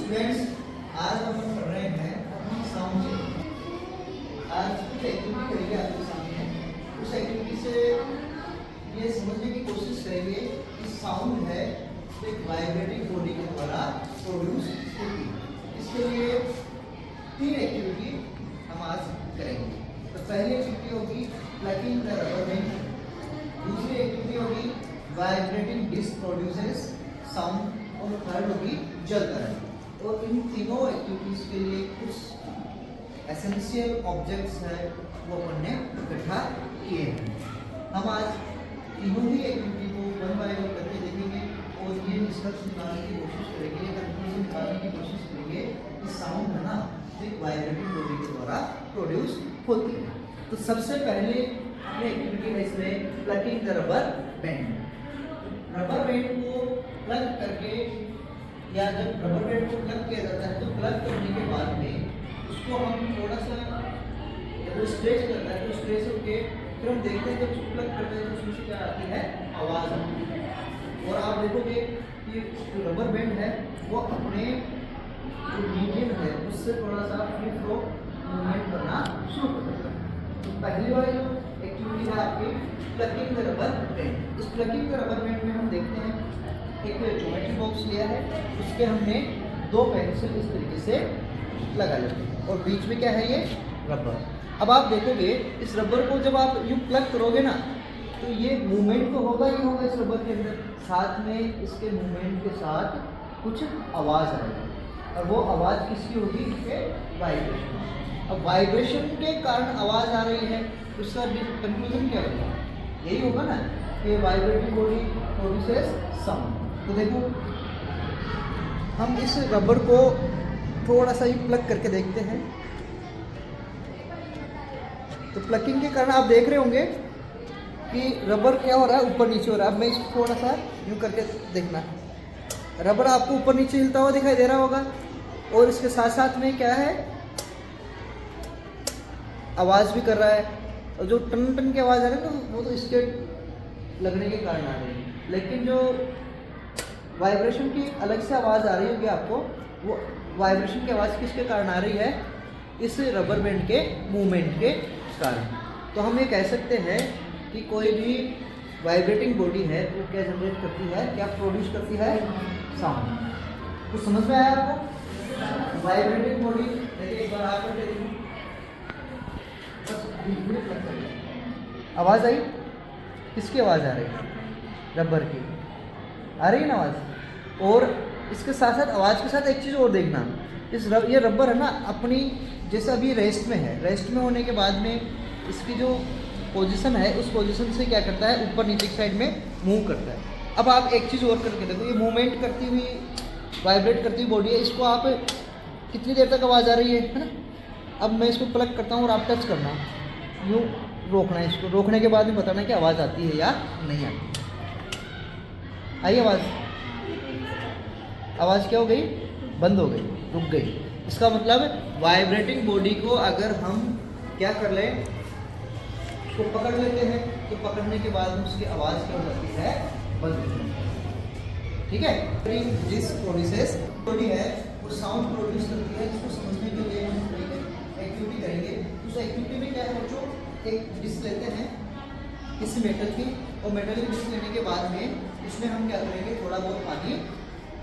Students, आज हम पढ़ रहे हैं साउंड चेंज। आज कुछ एक्टिविटी करेंगे आपके सामने। उस एक्टिविटी से ये समझने की कोशिश करेंगे कि साउंड है एक वाइब्रेटिंग बॉडी के द्वारा प्रोड्यूस होती है। इसके लिए 3 एक्टिविटी हम आज करेंगे। तो पहली एक्टिविटी होगी प्लगिंग द रबर बैंड, दूसरी एक्टिविटी होगी वाइब्रेटिंग डिस्क प्रोड्यूसेस साउंड, और थर्ड होगी जल करंट। और इन तीनों एक्टिविटीज के लिए कुछ एसेंशियल ऑब्जेक्ट्स है वो अपन ने इकट्ठा किए हैं। हम आज तीनों ही एक्टिविटी को 1 बाय 1 करके देखेंगे और ये निष्कर्ष निकालने की कोशिश करेंगे, कंक्लूजन निकालने की कोशिश करेंगे कि साउंड है ना एक वाइब्रेटिंग बॉडी के द्वारा प्रोड्यूस होती है। तो सबसे पहले अपनी एक्टिविटी है इसमें plugging the rubber band. Rubber band को प्लग करके, या जब रबर बैंड को प्लग किया जाता है तो प्लग करने के बाद में उसको हम थोड़ा सा स्ट्रेच करता है, तो स्ट्रेच होके फिर हम देखते हैं जब प्लग करते हैं तो उसमें से क्या आती है, आवाज़ आती है। और आप देखोगे कि जो रबर बैंड है वो अपने जो मीडियम है उससे थोड़ा सा फ्री फ्लो मूवमेंट करना शुरू कर देता है। तो पहली वाली जो एक्टिविटी है आपकी प्लगिंग द रबर बैंड। इस प्लगिंग द रबर बैंड में हम देखते हैं एक ज्योमेट्री बॉक्स लिया है, उसके हमने 2 पेंसिल इस तरीके से लगा लिए और बीच में क्या है, ये रबर। अब आप देखोगे इस रबर को जब आप यूँ प्लग करोगे ना तो ये मूवमेंट तो होगा ही होगा इस रबर के अंदर, साथ में इसके मूवमेंट के साथ कुछ आवाज़ आएगी और वो आवाज़ किसकी होगी, इसके वाइब्रेशन। अब वाइब्रेशन के कारण आवाज़ आ रही है, उसका कंक्लूजन क्या होगा, यही होगा ना कि वाइब्रेटिंग बॉडी प्रोड्यूसेस साउंड। तो देखो हम इस रबर को थोड़ा सा ही प्लग करके देखते हैं। तो प्लगिंग के कारण आप देख रहे होंगे कि रबर क्या हो रहा है, ऊपर नीचे हो रहा है। अब मैं इसको थोड़ा सा यूँ करके देखना, रबर आपको ऊपर नीचे हिलता हुआ दिखाई दे रहा होगा और इसके साथ साथ में क्या है, आवाज़ भी कर रहा है। और जो टन टन की आवाज़ आ रही है ना वो तो इसके लगने के कारण आ रही है, लेकिन जो वाइब्रेशन की अलग से आवाज़ आ रही होगी आपको, वो वाइब्रेशन की आवाज़ किसके कारण आ रही है, इस रबर बैंड के मूवमेंट के कारण। तो हम ये कह सकते हैं कि कोई भी वाइब्रेटिंग बॉडी है वो क्या जनरेट करती है, क्या प्रोड्यूस करती है, साउंड। तो समझ में आया आपको वाइब्रेटिंग बॉडी। देखिए एक बार आप आवाज़ आई, किसकी आवाज़ आ रही है, रबर की आ रही है ना आवाज़। और इसके साथ साथ आवाज़ के साथ एक चीज़ और देखना, ये रबर है ना अपनी, जैसे अभी रेस्ट में है, रेस्ट में होने के बाद में इसकी जो पोजीशन है उस पोजीशन से क्या करता है, ऊपर नीचे की साइड में मूव करता है। अब आप एक चीज़ और करके देखो, ये मूवमेंट करती हुई वाइब्रेट करती हुई बॉडी है, इसको आप कितनी देर तक आवाज़ आ रही है ना। अब मैं इसको प्लग करता हूँ और आप टच करना, यूँ रोकना है, इसको रोकने के बाद में बताना कि आवाज़ आती है या नहीं आती। आई आवाज़, आवाज़ क्या हो गई, बंद हो गई, रुक गई। इसका मतलब वाइब्रेटिंग बॉडी को अगर हम क्या कर लें, उसको पकड़ लेते हैं तो पकड़ने के बाद उसकी आवाज़ क्या हो जाती है, बंद हो जाती है। ठीक है। जिस प्रोड्यूसेस बॉडी है वो साउंड प्रोड्यूस करती है, इसको समझने के लिए हम एक्टिविटी करेंगे। उस एक्टिविटी में क्या है बच्चों, एक डिस्क लेते हैं किसी मेटल की, और मेटल की डिस्क लेने के बाद में उसमें हम क्या करेंगे, थोड़ा बहुत पानी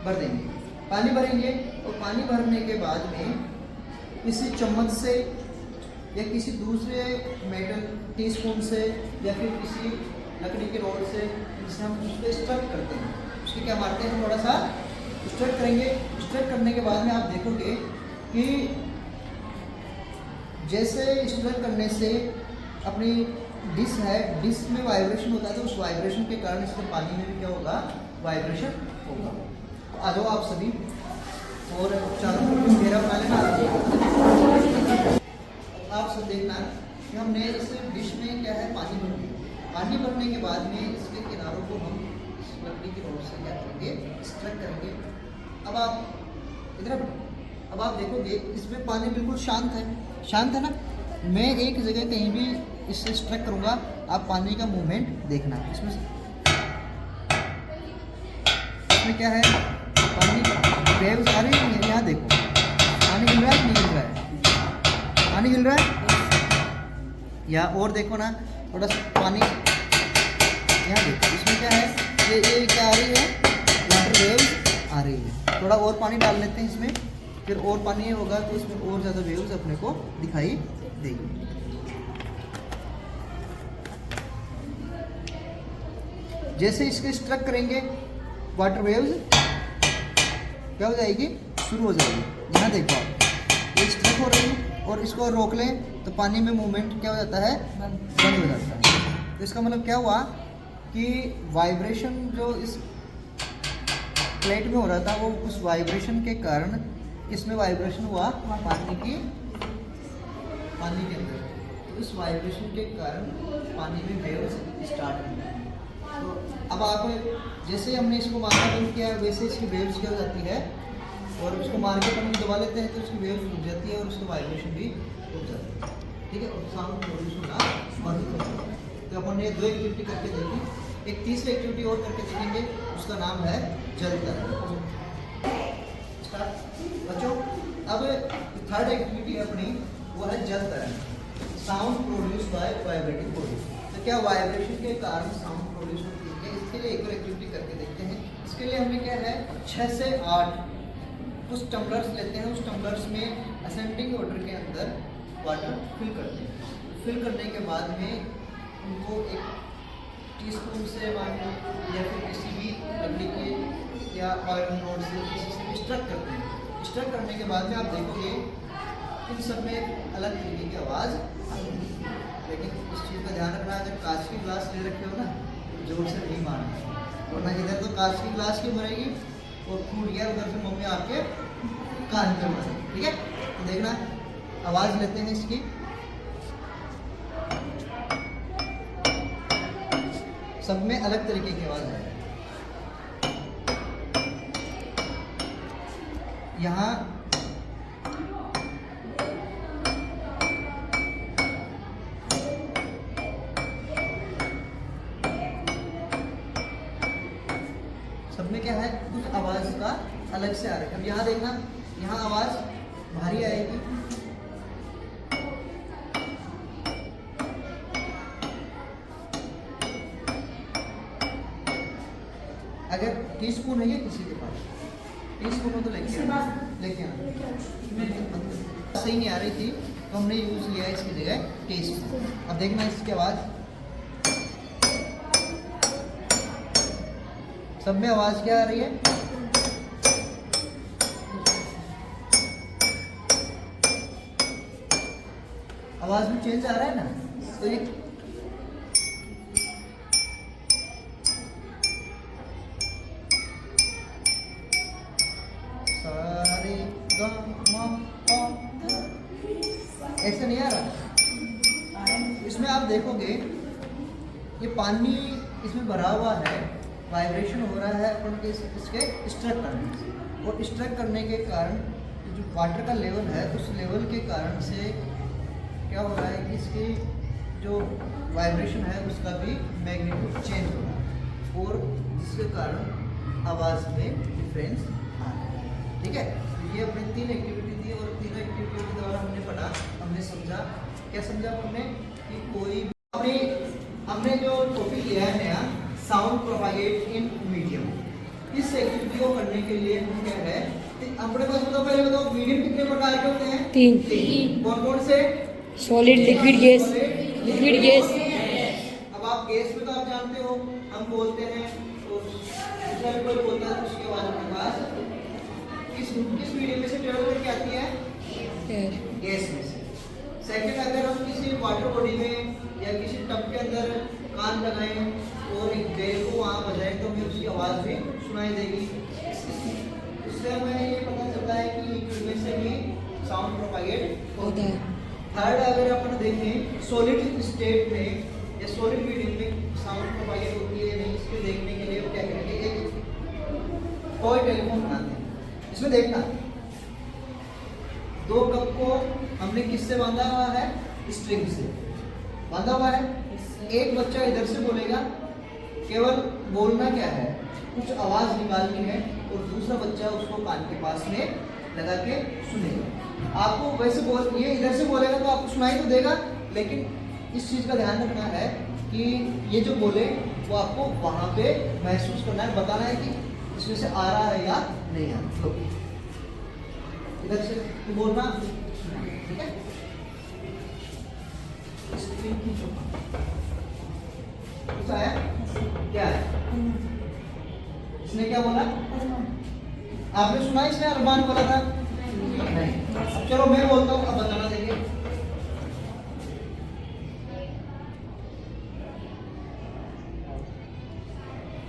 भर देंगे। पानी भरेंगे और पानी भरने के बाद में किसी चम्मच से या किसी दूसरे मेटल टीस्पून से या फिर किसी लकड़ी के रोड से जिससे हम उसको स्ट्रक करते हैं, उसके क्या मारते हैं, थोड़ा सा स्ट्रक करेंगे। स्ट्रक करने के बाद में आप देखोगे कि जैसे स्ट्रक करने से अपनी डिश है, डिश में वाइब्रेशन होता है, तो उस वाइब्रेशन के कारण इसके पानी में भी क्या होगा, वाइब्रेशन होगा। तो आ जाओ आप सभी और चारों तरफ घेरा बना लेना। आप सब देखना कि हमने इस डिश में क्या है, पानी भर दिया। पानी भरने के बाद में इसके किनारों को हम इस लकड़ी की रोड से क्या करेंगे, स्ट्रक करेंगे। अब आप इधर, अब आप देखोगे इसमें पानी बिल्कुल शांत है, शांत है ना। मैं एक जगह कहीं भी इससे स्ट्रक करूँगा, आप पानी का मूवमेंट देखना। इसमें क्या है, पानी वेव्स आ रही है, यहाँ देखो हिल रहा है, या और देखो ना थोड़ा सा पानी, यहाँ देखो इसमें क्या है, ये क्या आ रही है, वाटर वेव्स आ रही है। थोड़ा और पानी डाल लेते हैं इसमें, फिर और पानी होगा तो इसमें और ज़्यादा वेव्स अपने को दिखाई देगी। जैसे इसके स्ट्रक करेंगे वाटर वेव्स क्या हो जाएगी, शुरू हो जाएगी। यहाँ देखो आप ये स्ट्रक हो रही है और इसको रोक लें तो पानी में मूवमेंट क्या हो जाता है, बंद हो जाता है। तो इसका मतलब क्या हुआ कि वाइब्रेशन जो इस प्लेट में हो रहा था वो उस वाइब्रेशन के कारण इसमें वाइब्रेशन हुआ पानी के अंदर। तो इस वाइब्रेशन के कारण पानी में वेव्स स्टार्ट हुई। तो अब आप जैसे हमने इसको मारना बंद किया वैसे इसकी वेव्स क्या हो जाती है, और उसको मार के अपन दबा लेते हैं तो उसकी वेव्स रुक जाती है और उसका वाइब्रेशन भी रुक जाता है, ठीक है, और साउंड प्रोड्यूस होना बंद हो जाता है। तो अपन ये 2 एक्टिविटी करके देखी, एक तीसरी एक्टिविटी और करके देखेंगे, उसका नाम है जल तरंग। स्टार्ट बच्चों। अब थर्ड एक्टिविटी अपनी वो है जल तरंग, sound produce by vibrating body. तो क्या वाइब्रेशन के कारण साउंड प्रोड्यूस होती है, इसके लिए एक और एक्टिविटी करके देखते हैं। इसके लिए हमें क्या है 6 से 8 कुछ टम्बलर्स लेते हैं, उस टम्बलर्स में असेंडिंग ऑर्डर के अंदर वाटर फिल करते हैं। फिल करने के बाद में उनको एक टीस्पून से या फिर किसी भी लकड़ी के या आयरन रॉड से किसी से स्ट्रक करते हैं। स्ट्रक करने के बाद में आप देखोगे इन सब में अलग तरीके की आवाज़ आती है। लेकिन इस चीज़ का ध्यान रखना, अगर कांच की ग्लास ले रखे हो ना जोर से नहीं मारना, वरना इधर तो कांच की ग्लास की मरेगी और फूट गया उधर से मम्मी आपके कान पे मारेगी, ठीक है। तो देखना आवाज़ लेते हैं इसकी, सब में अलग तरीके की आवाज़ है। यहाँ सब में क्या है, कुछ आवाज़ का अलग से आ रहा है। अब यहाँ देखना, यहाँ आवाज़ भारी आएगी, अगर टीस्पून है ये किसी के पास, टीस्पून हो तो लेके आना। सही नहीं आ रही थी तो हमने यूज़ लिया है इसकी जगह टीस्पून। अब देखना इसकी आवाज़, सब में आवाज़ क्या आ रही है, आवाज़ में चेंज आ रहा है ना। तो ये सारे ऐसे नहीं आ रहा। इसमें आप देखोगे ये पानी इसमें भरा हुआ है, वाइब्रेशन हो रहा है अपन के इसके स्ट्रक करने से, और स्ट्रक करने के कारण जो वाटर का लेवल है उस लेवल के कारण से क्या हो रहा है कि इसकी जो वाइब्रेशन है उसका भी मैग्नीट्यूड चेंज हो रहा है, और जिसके कारण आवाज़ में डिफरेंस आ रहा है, ठीक है। तो ये अपनी 3 एक्टिविटी थी, और 3 एक्टिविटी के द्वारा हमने पढ़ा, हमने समझा, क्या समझा हमने कि कोई हमने जो टॉपिक लिया है नया, साउंड प्रोपागेट इन मीडियम, इस एक्टिविटी को करने के लिए हम क्या है, अपने पास बताओ, पहले बताओ मीडियम कितने प्रकार के होते हैं? 3। कौन कौन से? Solid, liquid, gas. Liquid gas. अब आप गैस में तो आप जानते हो हम बोलते हैं, तो दूसरा भी कोई बोलता है तो उसके बाद अपने पास किस मीडियम में से ट्रेवल करके आती है? गैस में से। सेकंड, अगर हम किसी वाटर बॉडी में या किसी टब के अंदर कान लगाएं और एक बेल को वहाँ बजाएं तो हमें उसकी आवाज़ भी सुनाई देगी। इससे हमें ये पता चलता है कि लिक्विड में से भी साउंड प्रोपागेट होता है। थर्ड, अगर अपन देखें सॉलिड स्टेट में या सॉलिड मीडियम में साउंड प्रोपागेट होती है या नहीं, इसको देखने के लिए क्या करेंगे, एक टॉय टेलीफोन बनाते हैं। इसमें देखना 2 कप को हमने किससे बांधा हुआ है? स्ट्रिंग से बांधा हुआ है। एक बच्चा इधर से बोलेगा, केवल बोलना क्या है, कुछ आवाज़ निकालनी है, और दूसरा बच्चा उसको कान के पास में लगा के सुनेगा। आपको वैसे बोल ये इधर से बोलेगा तो आपको सुनाई तो देगा, लेकिन इस चीज़ का ध्यान रखना है कि ये जो बोले वो आपको वहाँ पे महसूस करना है, बताना है कि इसमें से आ रहा है या नहीं आ रहा। तो इधर से तू बोलना, ठीक है? स्क्रीन खींचो। कुछ आया? क्या है? इसने क्या बोला? आपने सुना इसने अरमान बोला था? नहीं। अब चलो मैं बोलता हूँ, अब बताना देंगे।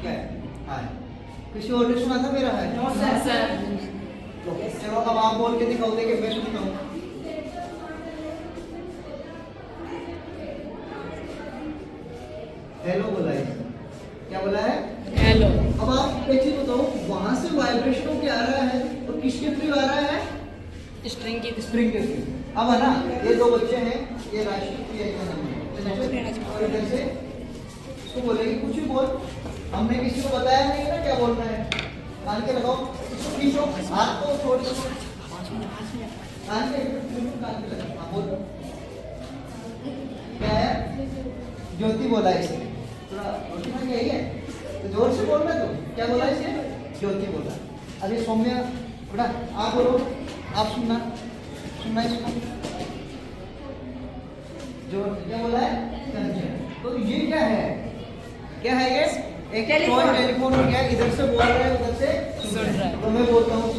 क्या है? हाँ। किसी और ने सुना था मेरा है? चलो अब आप बोल के दिखाओ, देखिए मैं सुनता हूँ। हेलो बोला है। क्या बोला है? हेलो। अब आप एक चीज बताओ, वहां से वाइब्रेशन होके आ रहा है और किसके थ्रू आ रहा है? स्ट्रिंग की स्प्रिंग के थ्रू। अब है ना, ये दो बच्चे हैं, ये राशि ये क्या नाम है? और इधर से इसको बोलेगी कुछ भी बोल, हमने किसी को बताया नहीं ना क्या बोलना है। कान के लगाओ, इसको खींचो, हाथ को छोड़ दो, कान के लगाओ। हाँ बोल, क्या है? ज्योति बोला इसे। थोड़ा रोशना यही है तो जोर से बोल रहे तो क्या बोला इसे? ज्योति बोला। अरे सौम्या बेटा आप बोलो, आप सुनना इसको जोर से। क्या बोला है? कंचन। तो ये क्या है? क्या है ये? एक टॉय टेलीफोन हो गया, इधर से बोल रहा है उधर से सुन रहा है। तो मैं बोलता हूँ